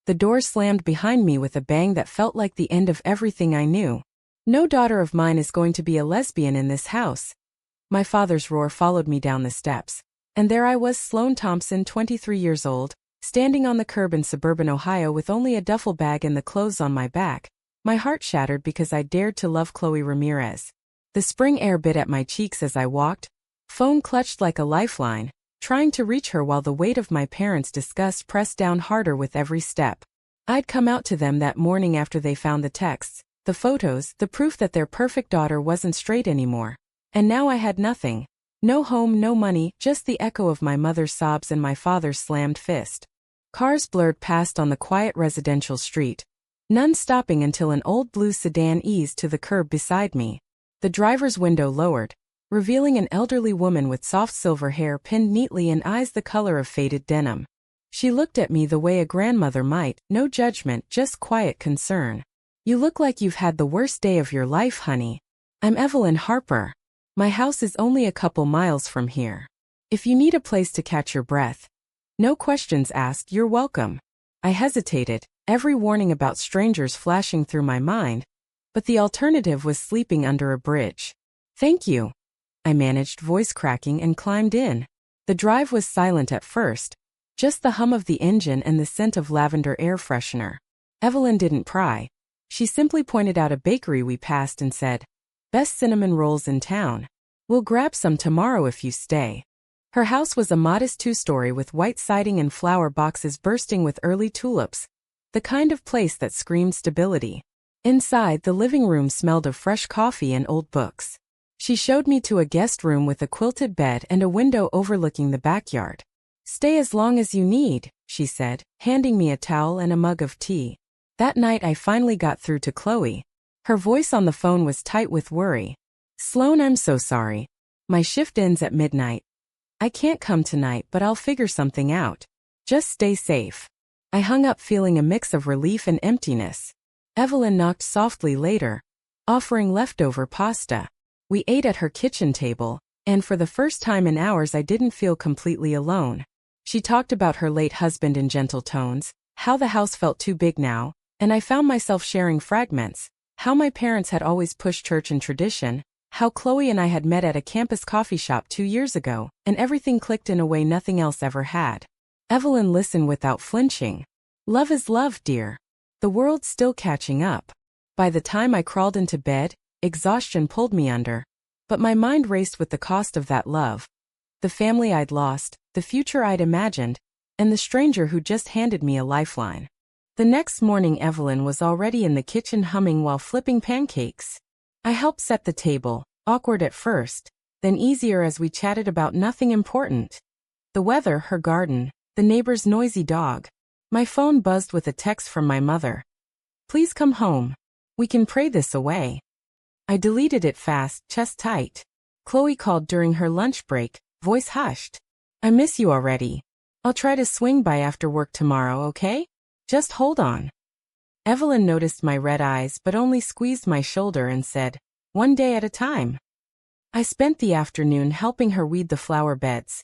The door slammed behind me with a bang that felt like the end of everything I knew. No daughter of mine is going to be a lesbian in this house. My father's roar followed me down the steps. And there I was, Sloane Thompson, 23 years old, standing on the curb in suburban Ohio with only a duffel bag and the clothes on my back. My heart shattered because I dared to love Chloe Ramirez. The spring air bit at my cheeks as I walked, phone clutched like a lifeline, trying to reach her while the weight of my parents' disgust pressed down harder with every step. I'd come out to them that morning after they found the texts, the photos, the proof that their perfect daughter wasn't straight anymore. And now I had nothing. No home, no money, just the echo of my mother's sobs and my father's slammed fist. Cars blurred past on the quiet residential street, none stopping until an old blue sedan eased to the curb beside me. The driver's window lowered, revealing an elderly woman with soft silver hair pinned neatly and eyes the color of faded denim. She looked at me the way a grandmother might, no judgment, just quiet concern. "You look like you've had the worst day of your life, honey. I'm Evelyn Harper. My house is only a couple miles from here. If you need a place to catch your breath." No questions asked, "You're welcome." I hesitated, every warning about strangers flashing through my mind, but the alternative was sleeping under a bridge. "Thank you," I managed, voice cracking, and climbed in. The drive was silent at first, just the hum of the engine and the scent of lavender air freshener. Evelyn didn't pry. She simply pointed out a bakery we passed and said, "Best cinnamon rolls in town. We'll grab some tomorrow if you stay." Her house was a modest two-story with white siding and flower boxes bursting with early tulips, the kind of place that screamed stability. Inside, the living room smelled of fresh coffee and old books. She showed me to a guest room with a quilted bed and a window overlooking the backyard. "Stay as long as you need," she said, handing me a towel and a mug of tea. That night I finally got through to Chloe. Her voice on the phone was tight with worry. "Sloane, I'm so sorry. My shift ends at midnight. I can't come tonight, but I'll figure something out. Just stay safe." I hung up feeling a mix of relief and emptiness. Evelyn knocked softly later, offering leftover pasta. We ate at her kitchen table, and for the first time in hours I didn't feel completely alone. She talked about her late husband in gentle tones, how the house felt too big now, and I found myself sharing fragments. How my parents had always pushed church and tradition, how Chloe and I had met at a campus coffee shop 2 years ago, and everything clicked in a way nothing else ever had. Evelyn listened without flinching. "Love is love, dear. The world's still catching up." By the time I crawled into bed, exhaustion pulled me under. But my mind raced with the cost of that love. The family I'd lost, the future I'd imagined, and the stranger who just handed me a lifeline. The next morning Evelyn was already in the kitchen humming while flipping pancakes. I helped set the table, awkward at first, then easier as we chatted about nothing important. The weather, her garden, the neighbor's noisy dog. My phone buzzed with a text from my mother. "Please come home. We can pray this away." I deleted it fast, chest tight. Chloe called during her lunch break, voice hushed. "I miss you already. I'll try to swing by after work tomorrow, okay? Just hold on." Evelyn noticed my red eyes but only squeezed my shoulder and said, "One day at a time." I spent the afternoon helping her weed the flower beds.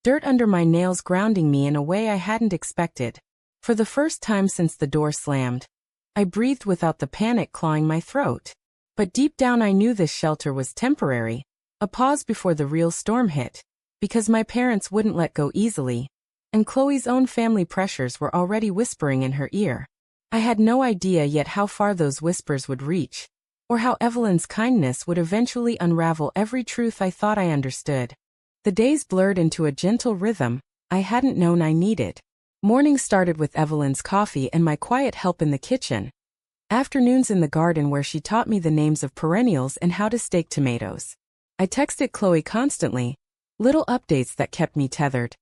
Dirt under my nails grounding me in a way I hadn't expected. For the first time since the door slammed, I breathed without the panic clawing my throat. But deep down I knew this shelter was temporary, a pause before the real storm hit. Because my parents wouldn't let go easily, and Chloe's own family pressures were already whispering in her ear. I had no idea yet how far those whispers would reach, or how Evelyn's kindness would eventually unravel every truth I thought I understood. The days blurred into a gentle rhythm I hadn't known I needed. Mornings started with Evelyn's coffee and my quiet help in the kitchen. Afternoons in the garden where she taught me the names of perennials and how to stake tomatoes. I texted Chloe constantly, little updates that kept me tethered.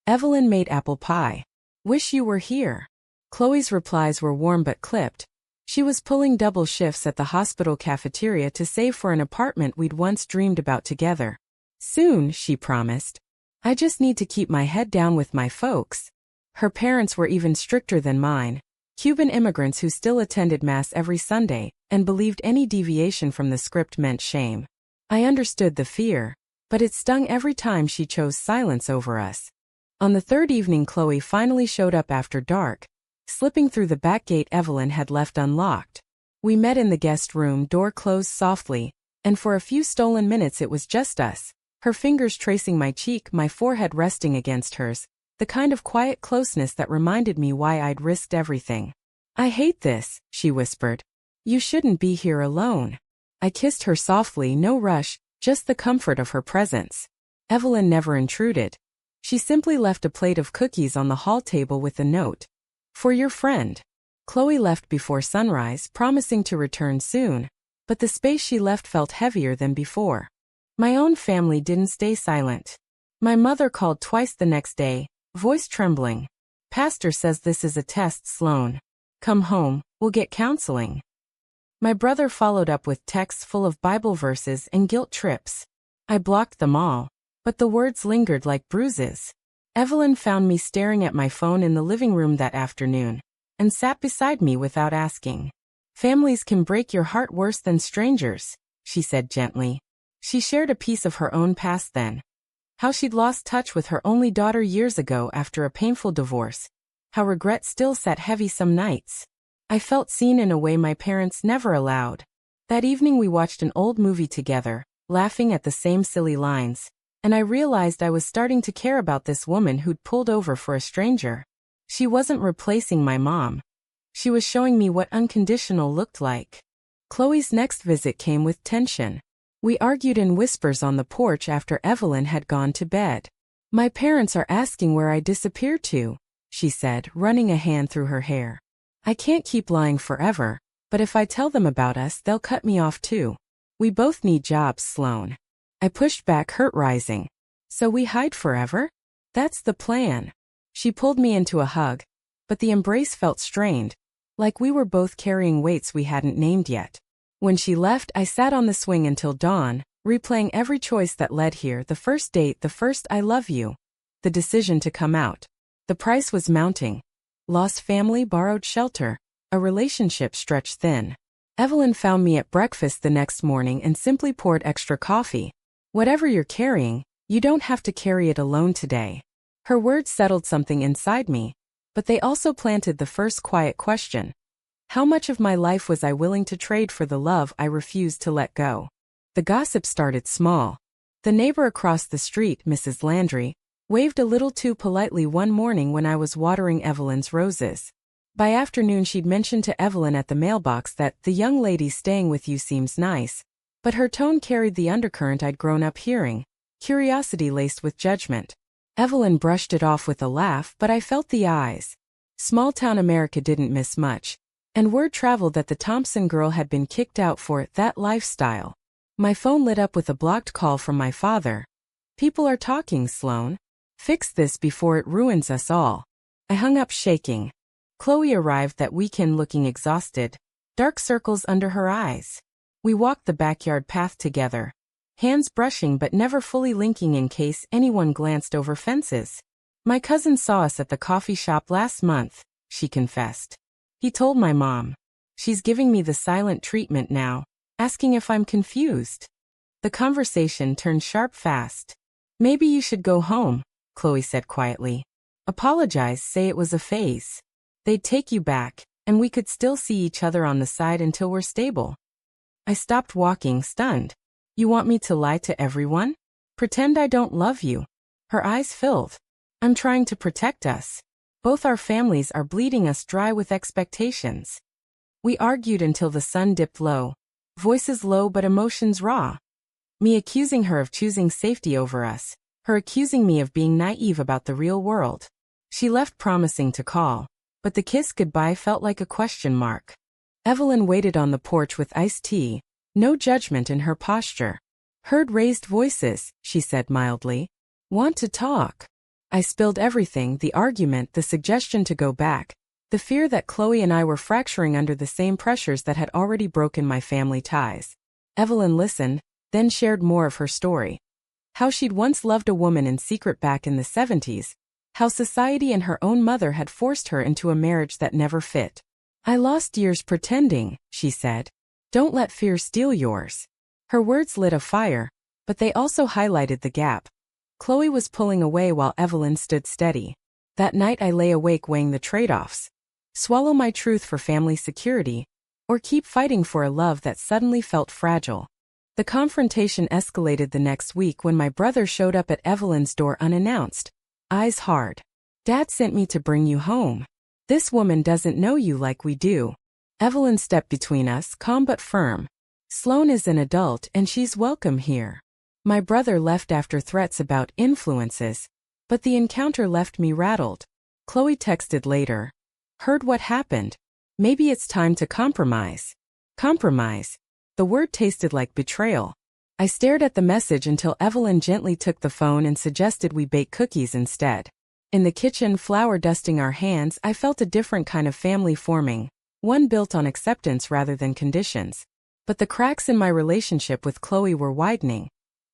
"Evelyn made apple pie. Wish you were here." Chloe's replies were warm but clipped. She was pulling double shifts at the hospital cafeteria to save for an apartment we'd once dreamed about together. "Soon," she promised. "I just need to keep my head down with my folks." Her parents were even stricter than mine. Cuban immigrants who still attended Mass every Sunday, and believed any deviation from the script meant shame. I understood the fear, but it stung every time she chose silence over us. On the third evening Chloe finally showed up after dark, slipping through the back gate Evelyn had left unlocked. We met in the guest room, door closed softly, and for a few stolen minutes it was just us, her fingers tracing my cheek, my forehead resting against hers, the kind of quiet closeness that reminded me why I'd risked everything. "I hate this," she whispered. "You shouldn't be here alone." I kissed her softly, no rush, just the comfort of her presence. Evelyn never intruded. She simply left a plate of cookies on the hall table with a note. "For your friend." Chloe left before sunrise, promising to return soon, but the space she left felt heavier than before. My own family didn't stay silent. My mother called twice the next day, voice trembling. "Pastor says this is a test, Sloan. Come home, we'll get counseling." My brother followed up with texts full of Bible verses and guilt trips. I blocked them all, but the words lingered like bruises. Evelyn found me staring at my phone in the living room that afternoon, and sat beside me without asking. "Families can break your heart worse than strangers," she said gently. She shared a piece of her own past then. How she'd lost touch with her only daughter years ago after a painful divorce. How regret still sat heavy some nights. I felt seen in a way my parents never allowed. That evening we watched an old movie together, laughing at the same silly lines, and I realized I was starting to care about this woman who'd pulled over for a stranger. She wasn't replacing my mom. She was showing me what unconditional looked like. Chloe's next visit came with tension. We argued in whispers on the porch after Evelyn had gone to bed. "My parents are asking where I disappeared to," she said, running a hand through her hair. "I can't keep lying forever, but if I tell them about us, they'll cut me off too. We both need jobs, Sloan." I pushed back, hurt rising. "So we hide forever? That's the plan." She pulled me into a hug, but the embrace felt strained, like we were both carrying weights we hadn't named yet. When she left, I sat on the swing until dawn, replaying every choice that led here: the first date, the first "I love you," the decision to come out. The price was mounting. Lost family, borrowed shelter, a relationship stretched thin. Evelyn found me at breakfast the next morning and simply poured extra coffee. "Whatever you're carrying, you don't have to carry it alone today." Her words settled something inside me, but they also planted the first quiet question. How much of my life was I willing to trade for the love I refused to let go? The gossip started small. The neighbor across the street, Mrs. Landry, waved a little too politely one morning when I was watering Evelyn's roses. By afternoon she'd mentioned to Evelyn at the mailbox that "the young lady staying with you seems nice," but her tone carried the undercurrent I'd grown up hearing, curiosity laced with judgment. Evelyn brushed it off with a laugh, but I felt the eyes. Small-town America didn't miss much, and word traveled that the Thompson girl had been kicked out for that lifestyle. My phone lit up with a blocked call from my father. "People are talking, Sloan. Fix this before it ruins us all." I hung up shaking. Chloe arrived that weekend looking exhausted, dark circles under her eyes. We walked the backyard path together, hands brushing but never fully linking in case anyone glanced over fences. "My cousin saw us at the coffee shop last month," she confessed. "He told my mom. She's giving me the silent treatment now, asking if I'm confused." The conversation turned sharp fast. "Maybe you should go home," Chloe said quietly. "Apologize, say it was a phase. They'd take you back, and we could still see each other on the side until we're stable." I stopped walking, stunned. "You want me to lie to everyone? Pretend I don't love you?" Her eyes filled. "I'm trying to protect us. Both our families are bleeding us dry with expectations." We argued until the sun dipped low, voices low but emotions raw. Me accusing her of choosing safety over us, her accusing me of being naive about the real world. She left promising to call, but the kiss goodbye felt like a question mark. Evelyn waited on the porch with iced tea, no judgment in her posture. "Heard raised voices," she said mildly. "Want to talk?" I spilled everything: the argument, the suggestion to go back, the fear that Chloe and I were fracturing under the same pressures that had already broken my family ties. Evelyn listened, then shared more of her story. How she'd once loved a woman in secret back in the 70s, how society and her own mother had forced her into a marriage that never fit. "I lost years pretending," she said. "Don't let fear steal yours." Her words lit a fire, but they also highlighted the gap. Chloe was pulling away while Evelyn stood steady. That night I lay awake weighing the trade-offs. Swallow my truth for family security, or keep fighting for a love that suddenly felt fragile. The confrontation escalated the next week when my brother showed up at Evelyn's door unannounced, eyes hard. Dad sent me to bring you home. This woman doesn't know you like we do. Evelyn stepped between us, calm but firm. Sloane is an adult and she's welcome here. My brother left after threats about influences, but the encounter left me rattled. Chloe texted later. Heard what happened. Maybe it's time to compromise. Compromise. The word tasted like betrayal. I stared at the message until Evelyn gently took the phone and suggested we bake cookies instead. In the kitchen, flour dusting our hands, I felt a different kind of family forming, one built on acceptance rather than conditions. But the cracks in my relationship with Chloe were widening,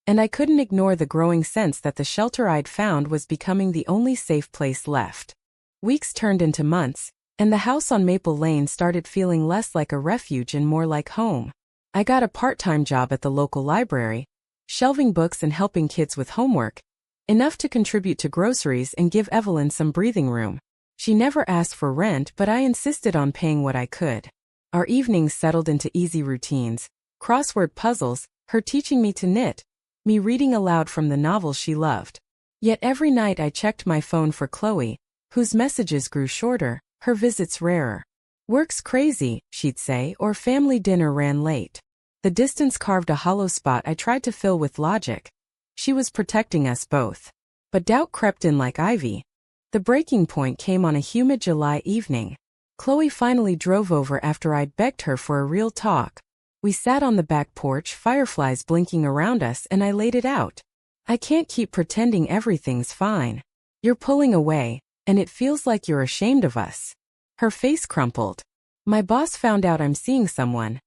and I couldn't ignore the growing sense that the shelter I'd found was becoming the only safe place left. Weeks turned into months, and the house on Maple Lane started feeling less like a refuge and more like home. I got a part-time job at the local library, shelving books and helping kids with homework, enough to contribute to groceries and give Evelyn some breathing room. She never asked for rent, but I insisted on paying what I could. Our evenings settled into easy routines, crossword puzzles, her teaching me to knit, me reading aloud from the novels she loved. Yet every night I checked my phone for Chloe, whose messages grew shorter, her visits rarer. Work's crazy, she'd say, or family dinner ran late. The distance carved a hollow spot I tried to fill with logic. She was protecting us both. But doubt crept in like ivy. The breaking point came on a humid July evening. Chloe finally drove over after I'd begged her for a real talk. We sat on the back porch, fireflies blinking around us, and I laid it out. I can't keep pretending everything's fine. You're pulling away, and it feels like you're ashamed of us. Her face crumpled. My boss found out I'm seeing someone.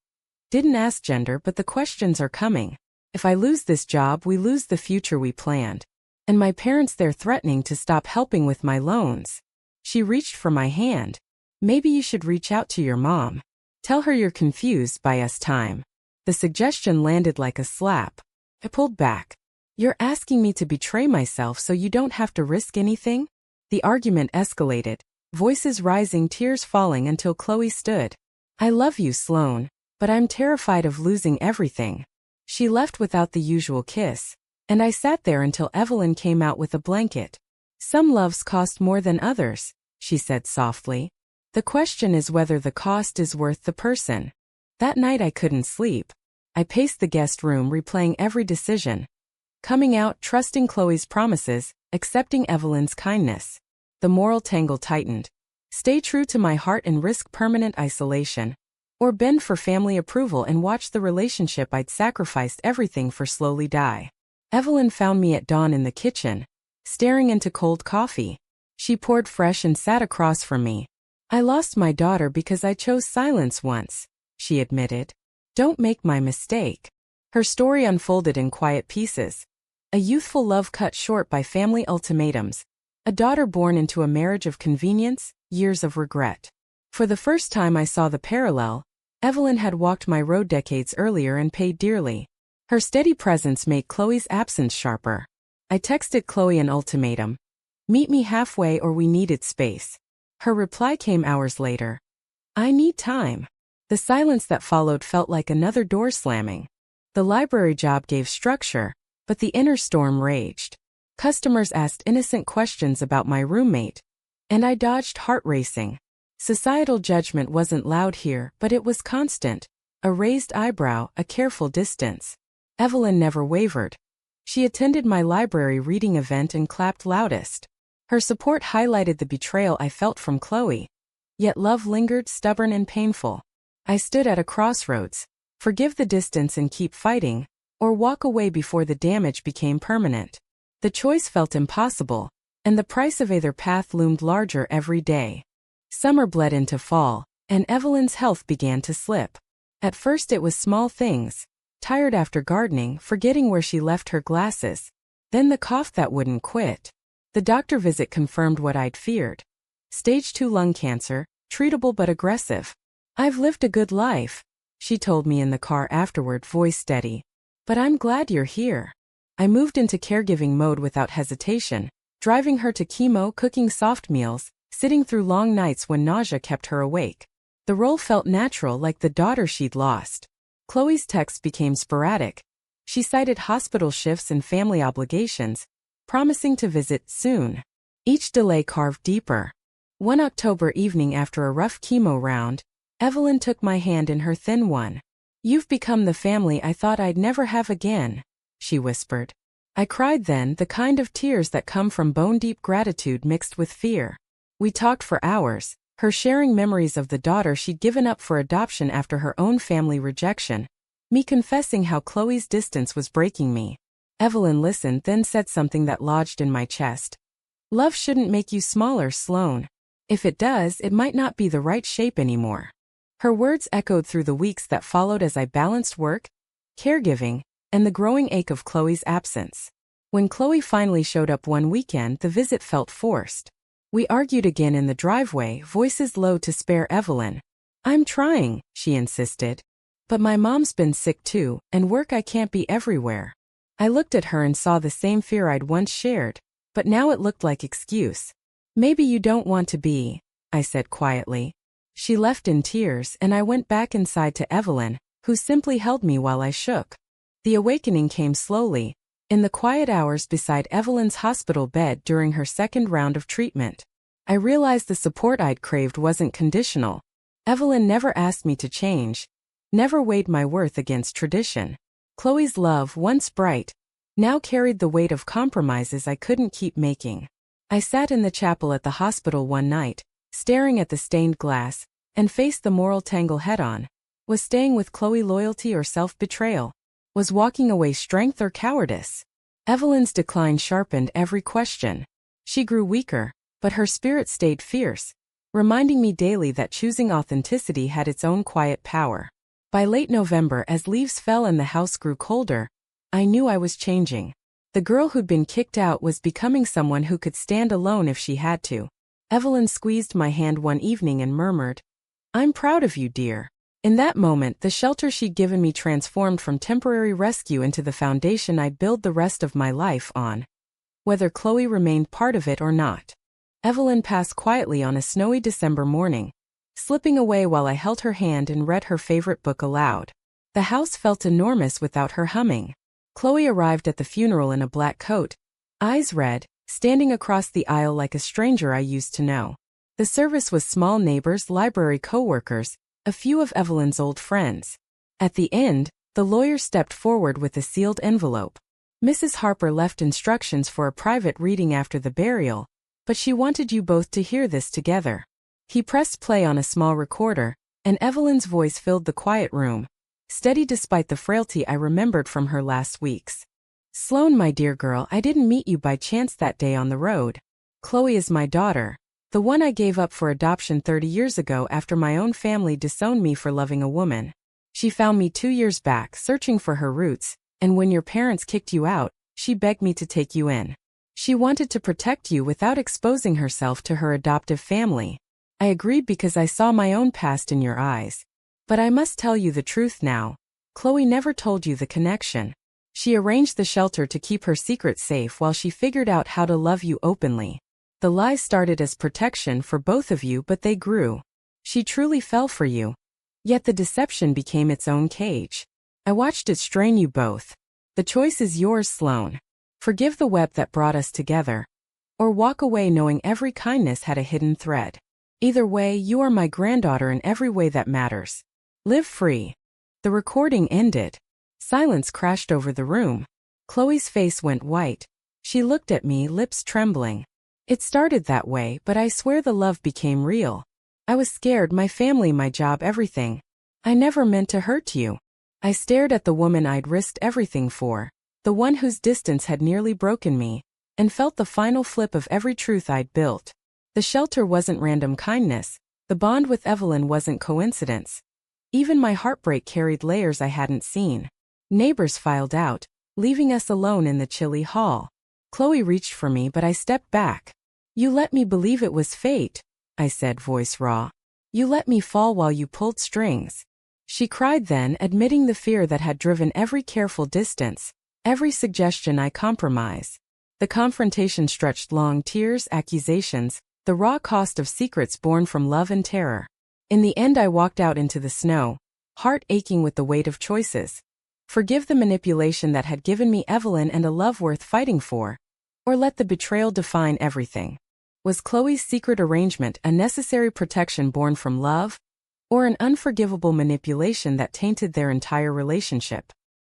Didn't ask gender, but the questions are coming. If I lose this job, we lose the future we planned. And my parents, they're threatening to stop helping with my loans. She reached for my hand. Maybe you should reach out to your mom. Tell her you're confused by us time. The suggestion landed like a slap. I pulled back. You're asking me to betray myself so you don't have to risk anything? The argument escalated, voices rising, tears falling until Chloe stood. I love you, Sloane, but I'm terrified of losing everything. She left without the usual kiss, and I sat there until Evelyn came out with a blanket. Some loves cost more than others, she said softly. The question is whether the cost is worth the person. That night I couldn't sleep. I paced the guest room, replaying every decision. Coming out, trusting Chloe's promises, accepting Evelyn's kindness. The moral tangle tightened. Stay true to my heart and risk permanent isolation. Or bend for family approval and watch the relationship I'd sacrificed everything for slowly die. Evelyn found me at dawn in the kitchen, staring into cold coffee. She poured fresh and sat across from me. I lost my daughter because I chose silence once, she admitted. Don't make my mistake. Her story unfolded in quiet pieces. A youthful love cut short by family ultimatums. A daughter born into a marriage of convenience, years of regret. For the first time I saw the parallel. Evelyn had walked my road decades earlier and paid dearly. Her steady presence made Chloe's absence sharper. I texted Chloe an ultimatum. Meet me halfway or we needed space. Her reply came hours later. I need time. The silence that followed felt like another door slamming. The library job gave structure, but the inner storm raged. Customers asked innocent questions about my roommate, and I dodged, heart racing. Societal judgment wasn't loud here, but it was constant. A raised eyebrow, a careful distance. Evelyn never wavered. She attended my library reading event and clapped loudest. Her support highlighted the betrayal I felt from Chloe. Yet love lingered, stubborn and painful. I stood at a crossroads. Forgive the distance and keep fighting, or walk away before the damage became permanent. The choice felt impossible, and the price of either path loomed larger every day. Summer bled into fall, and Evelyn's health began to slip. At first it was small things. Tired after gardening, forgetting where she left her glasses. Then the cough that wouldn't quit. The doctor visit confirmed what I'd feared. Stage 2 lung cancer, treatable but aggressive. I've lived a good life, she told me in the car afterward, voice steady. But I'm glad you're here. I moved into caregiving mode without hesitation, driving her to chemo, cooking soft meals, sitting through long nights when nausea kept her awake. The role felt natural, like the daughter she'd lost. Chloe's texts became sporadic. She cited hospital shifts and family obligations, promising to visit soon. Each delay carved deeper. One October evening after a rough chemo round, Evelyn took my hand in her thin one. "You've become the family I thought I'd never have again," she whispered. I cried then, the kind of tears that come from bone-deep gratitude mixed with fear. We talked for hours, her sharing memories of the daughter she'd given up for adoption after her own family rejection, me confessing how Chloe's distance was breaking me. Evelyn listened, then said something that lodged in my chest. "Love shouldn't make you smaller, Sloane. If it does, it might not be the right shape anymore." Her words echoed through the weeks that followed as I balanced work, caregiving, and the growing ache of Chloe's absence. When Chloe finally showed up one weekend, the visit felt forced. We argued again in the driveway, voices low to spare Evelyn. "I'm trying," she insisted. "But my mom's been sick too, and work I can't be everywhere." I looked at her and saw the same fear I'd once shared, but now it looked like excuse. "Maybe you don't want to be," I said quietly. She left in tears, and I went back inside to Evelyn, who simply held me while I shook. The awakening came slowly, in the quiet hours beside Evelyn's hospital bed during her second round of treatment. I realized the support I'd craved wasn't conditional. Evelyn never asked me to change, never weighed my worth against tradition. Chloe's love, once bright, now carried the weight of compromises I couldn't keep making. I sat in the chapel at the hospital one night, staring at the stained glass, and faced the moral tangle head-on. Was staying with Chloe loyalty or self-betrayal? Was walking away strength or cowardice? Evelyn's decline sharpened every question. She grew weaker, but her spirit stayed fierce, reminding me daily that choosing authenticity had its own quiet power. By late November, as leaves fell and the house grew colder, I knew I was changing. The girl who'd been kicked out was becoming someone who could stand alone if she had to. Evelyn squeezed my hand one evening and murmured, "I'm proud of you, dear." In that moment, the shelter she'd given me transformed from temporary rescue into the foundation I'd build the rest of my life on, whether Chloe remained part of it or not. Evelyn passed quietly on a snowy December morning, slipping away while I held her hand and read her favorite book aloud. The house felt enormous without her humming. Chloe arrived at the funeral in a black coat, eyes red, standing across the aisle like a stranger I used to know. The service was small, neighbors, library co-workers, a few of Evelyn's old friends. At the end, the lawyer stepped forward with a sealed envelope. "Mrs. Harper left instructions for a private reading after the burial, but she wanted you both to hear this together." He pressed play on a small recorder, and Evelyn's voice filled the quiet room, steady despite the frailty I remembered from her last weeks. "Sloane, my dear girl, I didn't meet you by chance that day on the road. Chloe is my daughter, the one I gave up for adoption 30 years ago after my own family disowned me for loving a woman. She found me 2 years back, searching for her roots, and when your parents kicked you out, she begged me to take you in. She wanted to protect you without exposing herself to her adoptive family. I agreed because I saw my own past in your eyes. But I must tell you the truth now. Chloe never told you the connection. She arranged the shelter to keep her secret safe while she figured out how to love you openly. The lies started as protection for both of you, but they grew. She truly fell for you. Yet the deception became its own cage. I watched it strain you both. The choice is yours, Sloane. Forgive the web that brought us together, or walk away knowing every kindness had a hidden thread. Either way, you are my granddaughter in every way that matters. Live free." The recording ended. Silence crashed over the room. Chloe's face went white. She looked at me, lips trembling. "It started that way, but I swear the love became real. I was scared, my family, my job, everything. I never meant to hurt you." I stared at the woman I'd risked everything for, the one whose distance had nearly broken me, and felt the final flip of every truth I'd built. The shelter wasn't random kindness. The bond with Evelyn wasn't coincidence. Even my heartbreak carried layers I hadn't seen. Neighbors filed out, leaving us alone in the chilly hall. Chloe reached for me, but I stepped back. "You let me believe it was fate," I said, voice raw. "You let me fall while you pulled strings." She cried then, admitting the fear that had driven every careful distance, every suggestion I compromise. The confrontation stretched long, tears, accusations, The raw cost of secrets born from love and terror. In the end, I walked out into the snow, heart aching with the weight of choices. Forgive the manipulation that had given me Evelyn and a love worth fighting for, or let the betrayal define everything. Was Chloe's secret arrangement a necessary protection born from love, or an unforgivable manipulation that tainted their entire relationship?